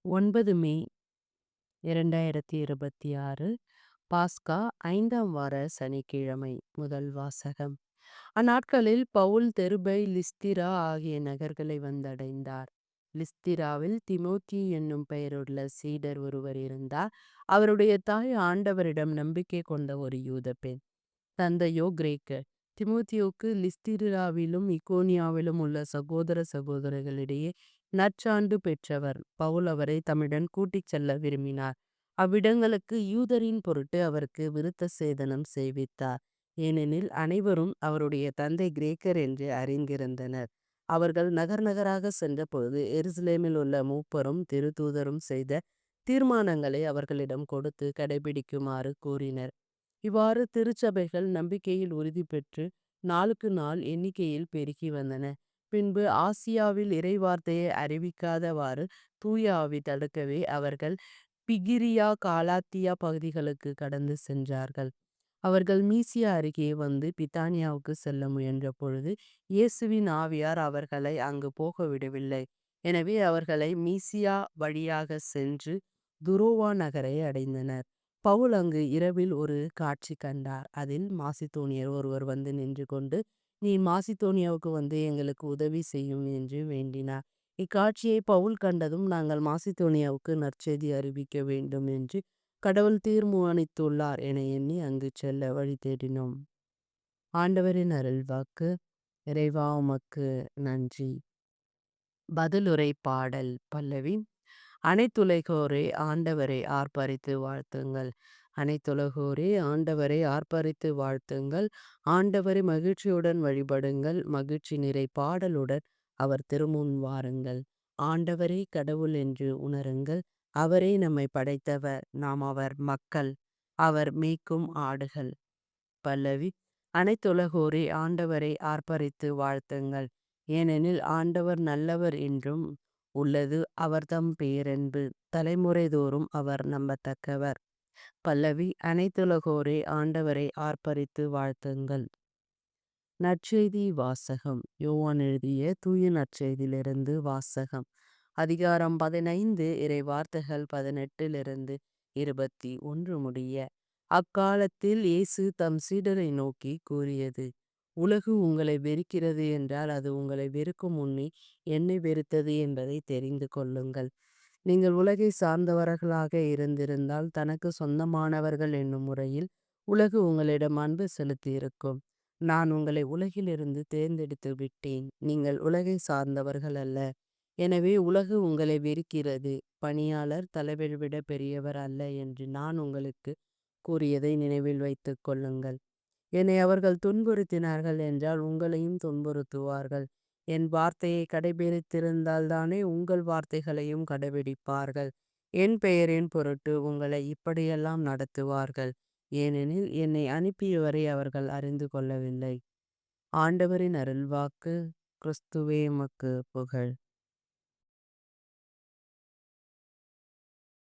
9 மே 2026 பாஸ்கா 5ஆம் வார சனிக்கிழமை. முதல் வாசகம். அந்நாட்களில் பவுல் தெருபை, லிஸ்திரா ஆகிய நகர்களை வந்தடைந்தார். லிஸ்திராவில் திமோத்தி என்னும் பெயருள்ள சீடர் ஒருவர் இருந்தார். அவருடைய தாய் ஆண்டவரிடம் நம்பிக்கை கொண்ட ஒரு யூத பெண். தந்தையோ கிரேக்கர். திமோத்தியோக்கு லிஸ்திராவிலும் இக்கோனியாவிலும் உள்ள சகோதர சகோதரிகளிடையே நற்சான்று பெற்றவர். பவுல் அவரை தம்முடன் கூட்டிச் செல்ல விரும்பினார். அவ்விடங்களுக்கு யூதரின் பொருட்டு அவருக்கு விருத்த சேதனம் செய்வித்தார். ஏனெனில் அனைவரும் அவருடைய தந்தை கிரேக்கர் என்று அறிந்திருந்தனர். அவர்கள் நகர் நகராக சென்றபொழுது எருசலேமில் உள்ள மூப்பரும் திருத்தூதரும் செய்த தீர்மானங்களை அவர்களிடம் கொடுத்து கடைபிடிக்குமாறு கூறினர். இவ்வாறு திருச்சபைகள் நம்பிக்கையில் உறுதி பெற்று நாளுக்கு நாள் எண்ணிக்கையில் பெருகி வந்தன. பின்பு ஆசியாவில் இறைவார்த்தையை அறிவிக்காதவாறு தூய ஆவி தடுக்கவே அவர்கள் பிகிரியா காலாத்தியா பகுதிகளுக்கு கடந்து சென்றார்கள். அவர்கள் மீசியா அருகே வந்து பித்தானியாவுக்கு செல்ல முயன்ற பொழுது இயேசுவின் ஆவியார் அவர்களை அங்கு போக விடவில்லை. எனவே அவர்களை மீசியா வழியாக சென்று துரோவா நகரை அடைந்தனர். பவுல் அங்கு இரவில் ஒரு காட்சி கண்டார். அதில் மாசிதோனியர் ஒருவர் வந்து நின்று கொண்டு, நீ மாசிதோனியாவுக்கு வந்து எங்களுக்கு உதவி செய்யும் என்று வேண்டினார். இக்காட்சியை பவுல் கண்டதும், நாங்கள் மாசிதோனியாவுக்கு நற்செய்தி அறிவிக்க வேண்டும் என்று கடவுள் தீர்மானித்துள்ளார் என எண்ணி அங்கு செல்ல வழி தேடினோம். ஆண்டவரின் அருள்வாக்கு. இறைவா உமக்கு நன்றி. பதிலுரை பாடல். பல்லவி. அனைத்துலகோரே ஆண்டவரை ஆர்ப்பரித்து வாழ்த்துங்கள். அனைத்துலகோரே ஆண்டவரை ஆர்ப்பரித்து வாழ்த்துங்கள். ஆண்டவரை மகிழ்ச்சியுடன் வழிபடுங்கள். மகிழ்ச்சி நிறை பாடலுடன் அவர் திருமுன் வாருங்கள். ஆண்டவரே கடவுள் என்று உணருங்கள். அவரே நம்மை படைத்தவர். நாம் அவர் மக்கள். அவர் மேய்க்கும் ஆடுகள். பல்லவி. அனைத்துலகோரே ஆண்டவரை ஆர்ப்பரித்து வாழ்த்துங்கள். ஏனெனில் ஆண்டவர் நல்லவர் என்றும் உள்ளது அவர்தம் பேரன்பு. தலைமுறை தோறும் அவர் நம்பத்தக்கவர். பல்லவி. அனைத்துலகோரே ஆண்டவரை ஆர்ப்பரித்து வாழ்த்துங்கள். நற்செய்தி வாசகம். யோவான் எழுதிய தூய நற்செய்தியிலிருந்து வாசகம். அதிகாரம் 15 இறை வார்த்தைகள் 18 21 முடிய. அக்காலத்தில் இயேசு தம் சீடரை நோக்கி கூறியது. உலகு உங்களை வெறுக்கிறது என்றால் அது உங்களை வெறுக்கும் முன்னே என்னை வெறுத்தது என்பதை தெரிந்து கொள்ளுங்கள். நீங்கள் உலகை சார்ந்தவர்களாக இருந்திருந்தால் தனக்கு சொந்தமானவர்கள் என்னும் முறையில் உலகு உங்களிடம் அன்பு செலுத்தியிருக்கும். நான் உங்களை உலகிலிருந்து தேர்ந்தெடுத்து விட்டேன். நீங்கள் உலகை சார்ந்தவர்கள் அல்ல. எனவே உலகு உங்களை வெறுக்கிறது. பணியாளர் தலைவரை விட பெரியவர் அல்ல என்று நான் உங்களுக்கு கூறியதை நினைவில் வைத்துக் கொள்ளுங்கள். என்னை அவர்கள் துன்புறுத்தினார்கள் என்றால் உங்களையும் துன்புறுத்துவார்கள். என் வார்த்தையை கடைபிடித்திருந்தால் தானே உங்கள் வார்த்தைகளையும் கடைபிடிப்பார்கள். என் பெயரின் பொருட்டு உங்களை இப்படியெல்லாம் நடத்துவார்கள். ஏனெனில் என்னை அனுப்பியவரை அவர்கள் அறிந்து கொள்ளவில்லை. ஆண்டவரின் அருள்வாக்கு. கிறிஸ்துவே உமக்கு புகழ்.